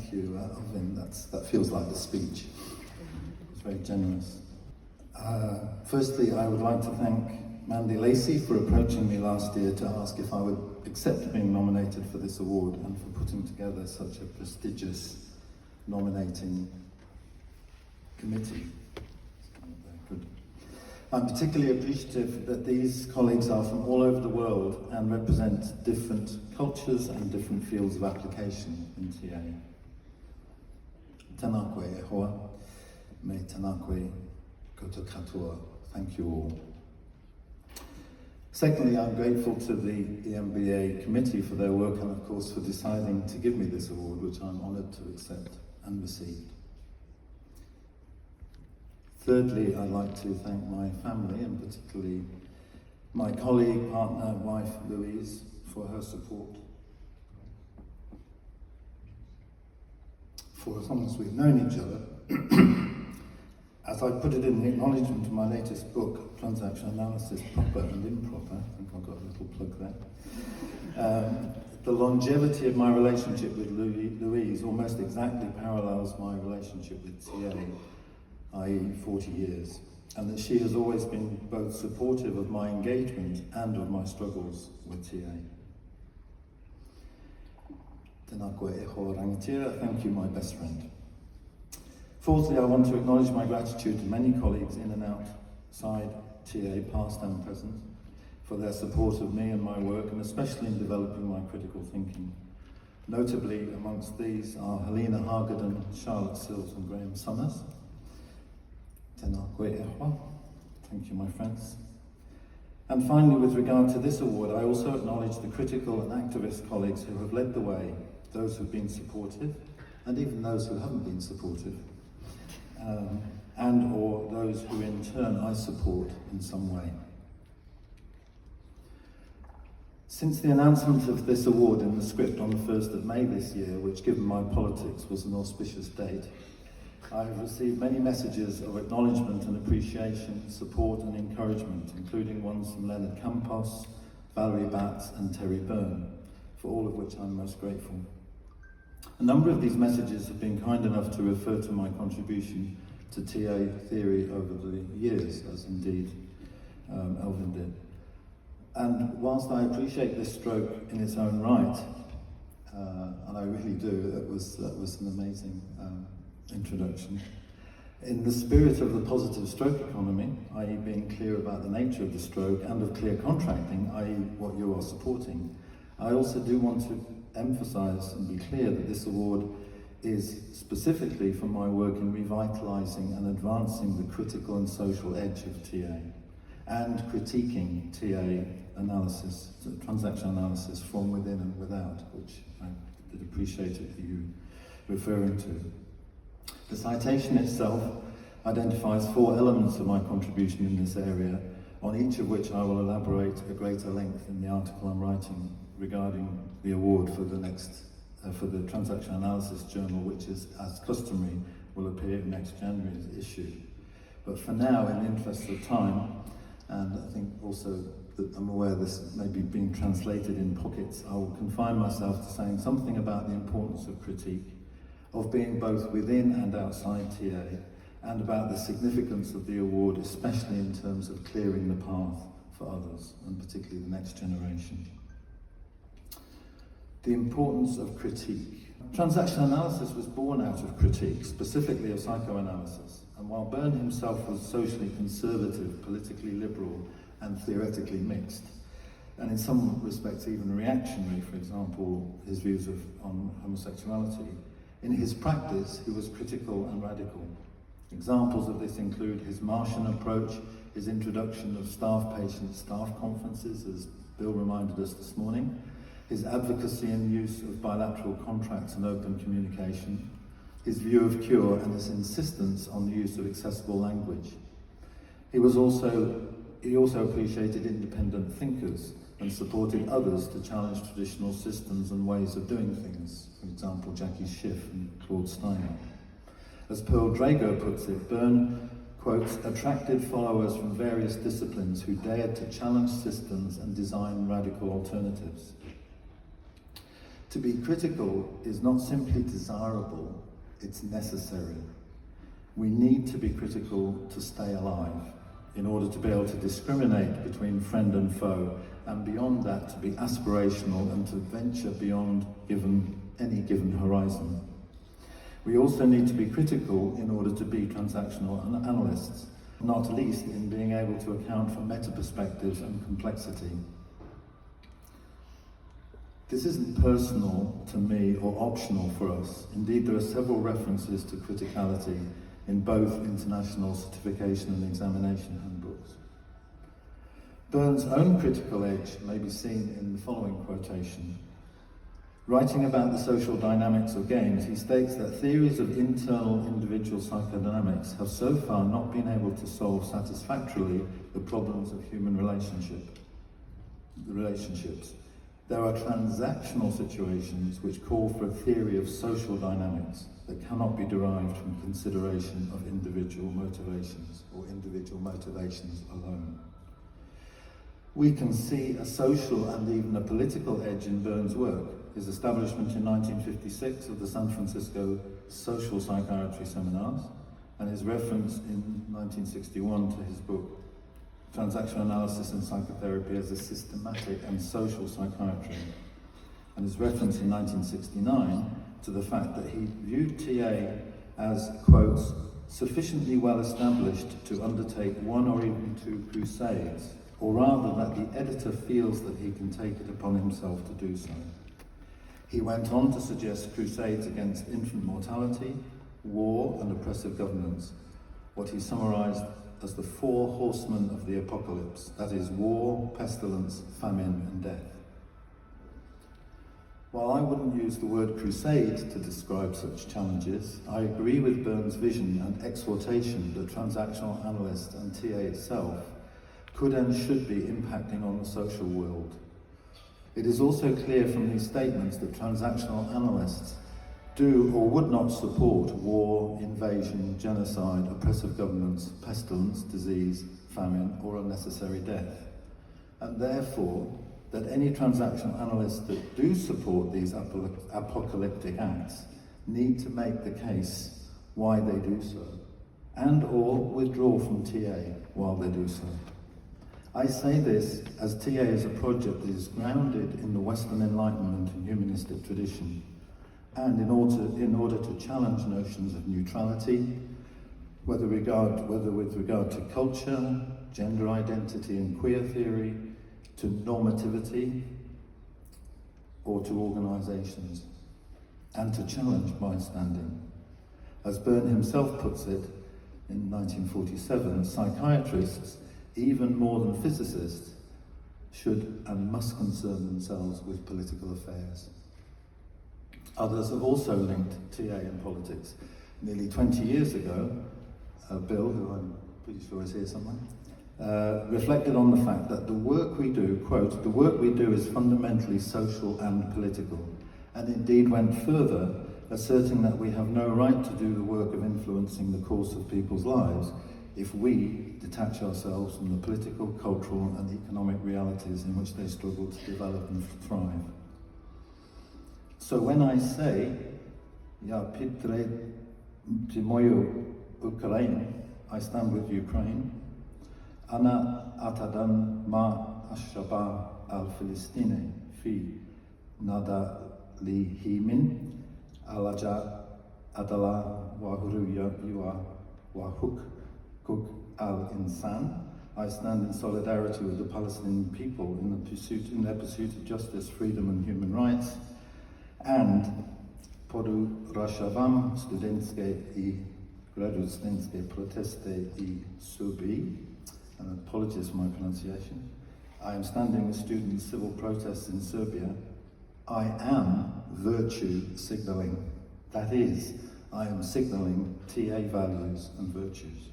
Thank you, Alvin. That feels like the speech. It's very generous. Firstly, I would like to thank Mandy Lacey for approaching me last year to ask if I would accept being nominated for this award and for putting together such a prestigious nominating committee. Very good. I'm particularly appreciative that these colleagues are from all over the world and represent different cultures and different fields of application in TA. Tēnā koe e hoa, me tēnā koe koutou katoa. Thank you all. Secondly, I'm grateful to the EBMA committee for their work and of course for deciding to give me this award, which I'm honoured to accept and receive. Thirdly, I'd like to thank my family and particularly my colleague, partner, wife Louise for her support. For as long as we've known each other, as I put it in the acknowledgement of my latest book, Transaction Analysis, Proper and Improper, I think I've got a little plug there, the longevity of my relationship with Louise almost exactly parallels my relationship with TA, i.e. 40 years, and that she has always been both supportive of my engagement and of my struggles with TA. Tēnā koe e hoa rangatira, thank you, my best friend. Fourthly, I want to acknowledge my gratitude to many colleagues in and outside TA, past and present, for their support of me and my work, and especially in developing my critical thinking. Notably, amongst these are Helena Hargaden, Charlotte Sills and Graham Summers. Tēnā koe e hoa. Thank you, my friends. And finally, with regard to this award, I also acknowledge the critical and activist colleagues who have led the way, those who have been supportive, and even those who haven't been supportive. And or those who in turn I support in some way. Since the announcement of this award in the script on the 1st of May this year, which given my politics was an auspicious date, I have received many messages of acknowledgement and appreciation, support and encouragement, including ones from Leonard Campos, Valerie Batts and Terry Byrne, for all of which I'm most grateful. A number of these messages have been kind enough to refer to my contribution to TA theory over the years, as indeed Elvin did. And whilst I appreciate this stroke in its own right, and I really do, that was an amazing introduction. In the spirit of the positive stroke economy, i.e. being clear about the nature of the stroke and of clear contracting, i.e. what you are supporting, I also do want to emphasise and be clear that this award is specifically for my work in revitalising and advancing the critical and social edge of TA and critiquing TA analysis, transaction analysis from within and without, which I did appreciate you referring to. The citation itself identifies 4 elements of my contribution in this area, on each of which I will elaborate at greater length in the article I'm writing regarding the award for the next, for the Transaction Analysis Journal, which is, as customary, will appear in next January's issue. But for now, in the interest of time, and I think also that I'm aware this may be being translated in pockets, I will confine myself to saying something about the importance of critique, of being both within and outside TA, and about the significance of the award, especially in terms of clearing the path for others, and particularly the next generation. The importance of critique. Transaction analysis was born out of critique, specifically of psychoanalysis, and while Byrne himself was socially conservative, politically liberal, and theoretically mixed, and in some respects even reactionary, for example, his views on homosexuality, in his practice he was critical and radical. Examples of this include his Martian approach, his introduction of staff-patient-staff conferences, as Bill reminded us this morning, his advocacy and use of bilateral contracts and open communication, his view of cure and his insistence on the use of accessible language. He also appreciated independent thinkers and supported others to challenge traditional systems and ways of doing things, for example, Jackie Schiff and Claude Steiner. As Pearl Drago puts it, Byrne, quotes, attracted followers from various disciplines who dared to challenge systems and design radical alternatives. To be critical is not simply desirable, it's necessary. We need to be critical to stay alive, in order to be able to discriminate between friend and foe, and beyond that to be aspirational and to venture beyond any given horizon. We also need to be critical in order to be transactional analysts, not least in being able to account for meta-perspectives and complexity. This isn't personal to me or optional for us. Indeed, there are several references to criticality in both international certification and examination handbooks. Burns' own critical edge may be seen in the following quotation. Writing about the social dynamics of games, he states that theories of internal individual psychodynamics have so far not been able to solve satisfactorily the problems of human relationships. There are transactional situations which call for a theory of social dynamics that cannot be derived from consideration of individual motivations or individual motivations alone. We can see a social and even a political edge in Burns' work. His establishment in 1956 of the San Francisco Social Psychiatry Seminars, and his reference in 1961 to his book, Transactional Analysis and Psychotherapy as a Systematic and Social Psychiatry, and his reference in 1969 to the fact that he viewed TA as, quotes, sufficiently well established to undertake one or even two crusades, or rather that the editor feels that he can take it upon himself to do so. He went on to suggest crusades against infant mortality, war and oppressive governance, what he summarised as the 4 horsemen of the apocalypse, that is war, pestilence, famine and death. While I wouldn't use the word crusade to describe such challenges, I agree with Burns' vision and exhortation that transactional analyst and TA itself could and should be impacting on the social world. It is also clear from these statements that transactional analysts do or would not support war, invasion, genocide, oppressive governments, pestilence, disease, famine, or unnecessary death. And therefore, that any transactional analysts that do support these apocalyptic acts need to make the case why they do so, and or withdraw from TA while they do so. I say this as TA is a project that is grounded in the Western Enlightenment and humanistic tradition, and in order to challenge notions of neutrality, whether with regard to culture, gender identity and queer theory, to normativity, or to organisations, and to challenge bystanding. As Byrne himself puts it in 1947, psychiatrists, even more than physicists, should and must concern themselves with political affairs. Others have also linked TA and politics. Nearly 20 years ago, Bill, who I'm pretty sure is here somewhere, reflected on the fact that the work we do, quote, the work we do is fundamentally social and political, and indeed went further, asserting that we have no right to do the work of influencing the course of people's lives if we detach ourselves from the political, cultural and economic realities in which they struggle to develop and thrive. So when I say, Ja Pitre Timoyo Ukraine, I stand with Ukraine, Ana Atadan Ma Ashaba al-Filistine fi Nada li Himin Alaja Adala Wahuruya Yua Wahuk Kuk al-Insan. I stand in solidarity with the Palestinian people in their pursuit of justice, freedom and human rights. And Podu Rashavam Studentske I Graduate Studentske Proteste I Subi, and apologies for my pronunciation. I am standing with student civil protests in Serbia. I am virtue signalling. That is, I am signalling TA values and virtues.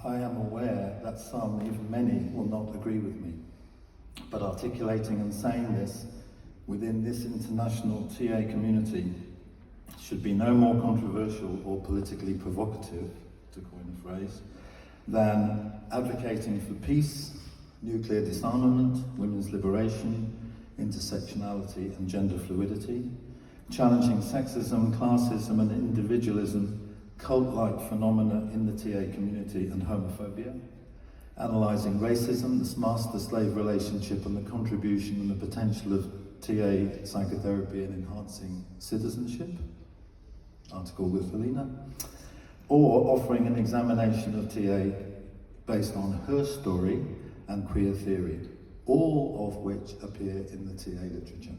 I am aware that some, even many, will not agree with me. But articulating and saying this within this international TA community should be no more controversial or politically provocative, to coin a phrase, than advocating for peace, nuclear disarmament, women's liberation, intersectionality and gender fluidity, challenging sexism, classism and individualism, cult-like phenomena in the TA community and homophobia, analysing racism, this master-slave relationship and the contribution and the potential of TA psychotherapy in enhancing citizenship, article with Helena, or offering an examination of TA based on her story and queer theory, all of which appear in the TA literature.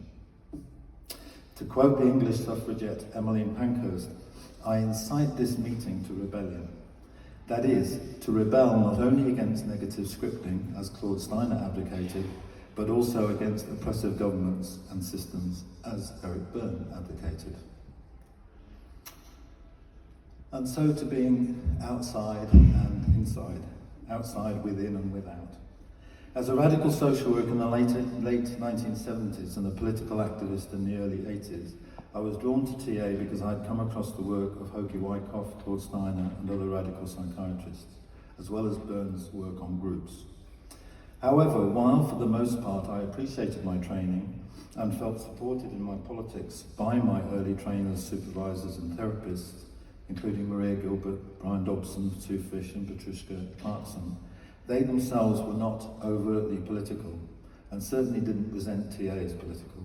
To quote the English suffragette Emmeline Pankhurst, I incite this meeting to rebellion. That is, to rebel not only against negative scripting, as Claude Steiner advocated, but also against oppressive governments and systems, as Eric Byrne advocated. And so to being outside and inside, outside within and without. As a radical social worker in the late 1970s and a political activist in the early 80s, I was drawn to TA because I'd come across the work of Hokie Wyckoff, Claude Steiner and other radical psychiatrists, as well as Byrne's work on groups. However, while for the most part I appreciated my training and felt supported in my politics by my early trainers, supervisors and therapists, including Maria Gilbert, Brian Dobson, Sue Fish and Patricia Clarkson, they themselves were not overtly political and certainly didn't present TA as political.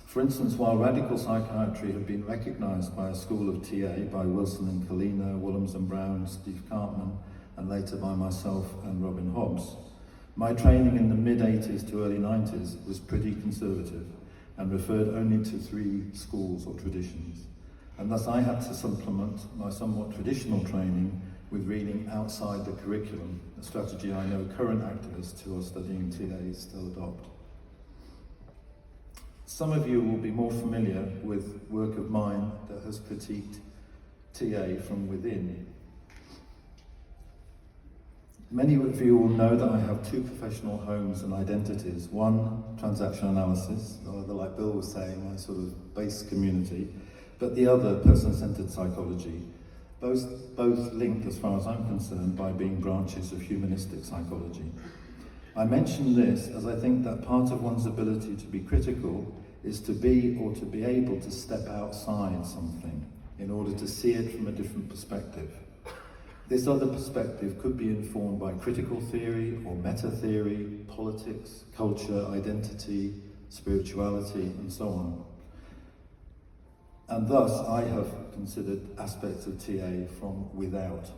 For instance, while radical psychiatry had been recognised by a school of TA, by Wilson and Kalina, Willems and Brown, Steve Cartman, and later by myself and Robin Hobbs, my training in the mid-80s to early 90s was pretty conservative and referred only to 3 schools or traditions. And thus I had to supplement my somewhat traditional training with reading outside the curriculum, a strategy I know current activists who are studying TA still adopt. Some of you will be more familiar with work of mine that has critiqued TA from within. Many of you will know that I have 2 professional homes and identities. One, transaction analysis, rather like Bill was saying, my sort of base community, but the other, person-centered psychology, both linked, as far as I'm concerned, by being branches of humanistic psychology. I mention this as I think that part of one's ability to be critical is to be or to be able to step outside something in order to see it from a different perspective. This other perspective could be informed by critical theory or meta-theory, politics, culture, identity, spirituality, and so on. And thus I have considered aspects of TA from without,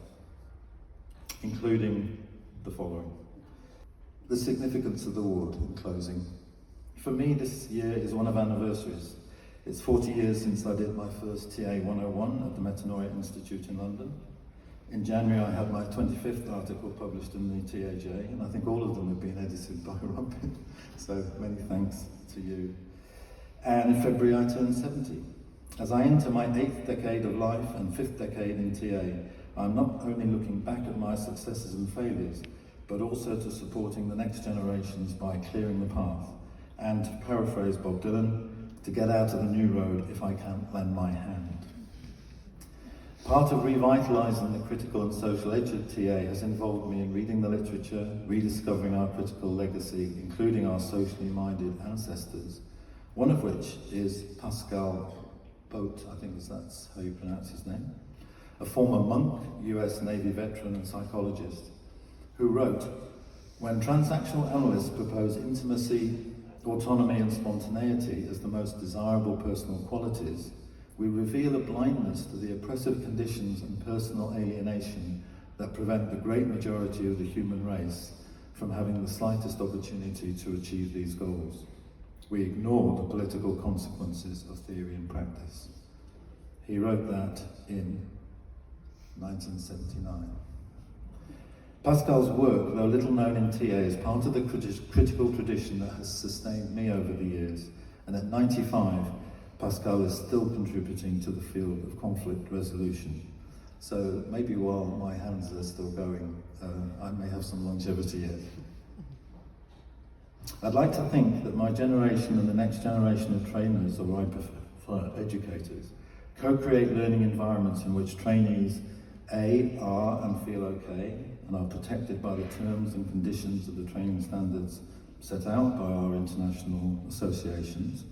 including the following. The significance of the award in closing. For me, this year is one of anniversaries. It's 40 years since I did my first TA 101 at the Metanoia Institute in London. In January, I had my 25th article published in the TAJ, and I think all of them have been edited by Robin. So many thanks to you. And in February, I turned 70. As I enter my 8th decade of life and 5th decade in TA, I'm not only looking back at my successes and failures, but also to supporting the next generations by clearing the path. And to paraphrase Bob Dylan, to get out of the new road if I can't lend my hand. Part of revitalising the critical and social edge of TA has involved me in reading the literature, rediscovering our critical legacy, including our socially minded ancestors, one of which is Pascal Boat, I think that's how you pronounce his name, a former monk, US Navy veteran and psychologist, who wrote, "When transactional analysts propose intimacy, autonomy and spontaneity as the most desirable personal qualities, we reveal a blindness to the oppressive conditions and personal alienation that prevent the great majority of the human race from having the slightest opportunity to achieve these goals. We ignore the political consequences of theory and practice." He wrote that in 1979. Pascal's work, though little known in TA, is part of the critical tradition that has sustained me over the years, and at 95, Pascal is still contributing to the field of conflict resolution. So maybe while my hands are still going, I may have some longevity yet. I'd like to think that my generation and the next generation of trainers, or I prefer educators, Co-create learning environments in which trainees A, are and feel okay and are protected by the terms and conditions of the training standards set out by our international associations.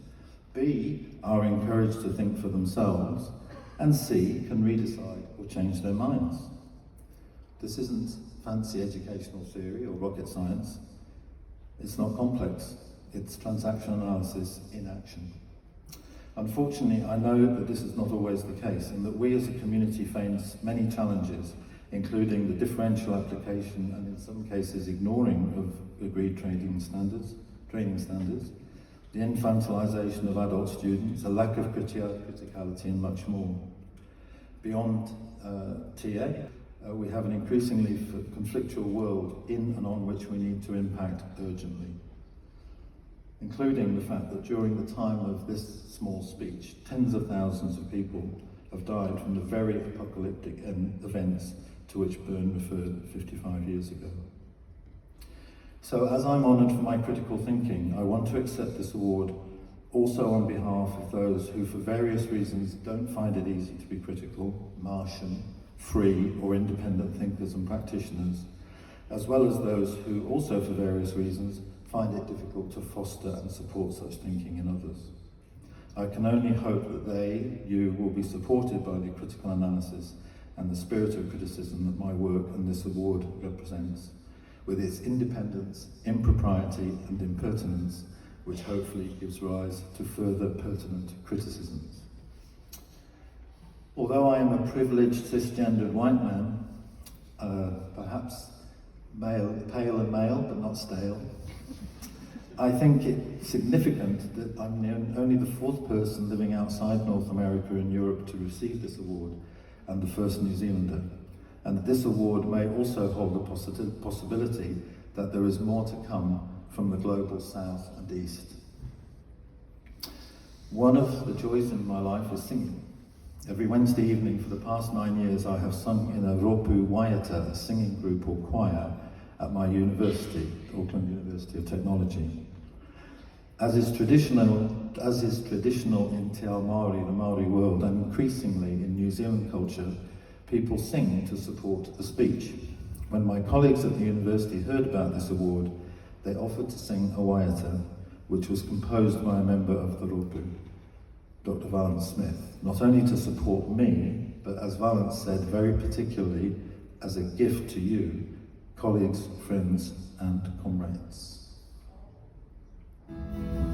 B, are encouraged to think for themselves. And C, can redecide or change their minds. This isn't fancy educational theory or rocket science. It's not complex. It's transaction analysis in action. Unfortunately, I know that this is not always the case, and that we as a community face many challenges, including the differential application and in some cases ignoring of agreed training standards, the infantilization of adult students, a lack of criticality and much more. Beyond TA, we have an increasingly conflictual world in and on which we need to impact urgently, including the fact that during the time of this small speech, tens of thousands of people have died from the very apocalyptic events to which Byrne referred 55 years ago. So as I'm honoured for my critical thinking, I want to accept this award also on behalf of those who for various reasons don't find it easy to be critical, Martian, free or independent thinkers and practitioners, as well as those who also for various reasons find it difficult to foster and support such thinking in others. I can only hope that you will be supported by the critical analysis and the spirit of criticism that my work and this award represents, with its independence, impropriety and impertinence, which hopefully gives rise to further pertinent criticisms. Although I am a privileged cisgendered white man, perhaps pale and male, but not stale, I think it's significant that I'm only the fourth person living outside North America and Europe to receive this award, and the first New Zealander. And this award may also hold the possibility that there is more to come from the global South and East. One of the joys in my life is singing. Every Wednesday evening for the past 9 years I have sung in a Ropu Waiata, a singing group or choir, at my university, Auckland University of Technology. As is traditional in Te Ao Māori, the Māori world, and increasingly in New Zealand culture, people sing to support the speech. When my colleagues at the university heard about this award, they offered to sing a waiata, which was composed by a member of the Ropu, Dr. Valence Smith, not only to support me, but as Valence said, very particularly as a gift to you, colleagues, friends, and comrades. Thank you.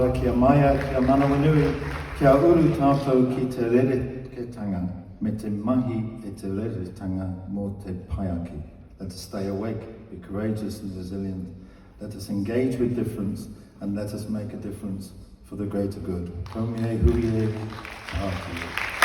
tawa kia maia, kia manawanui, kia uru tātou ki te rereketanga, me te mahi e te rereketanga mō te paiaki. Let us stay awake, be courageous and resilient. Let us engage with difference and let us make a difference for the greater good. Komie hui e, āki.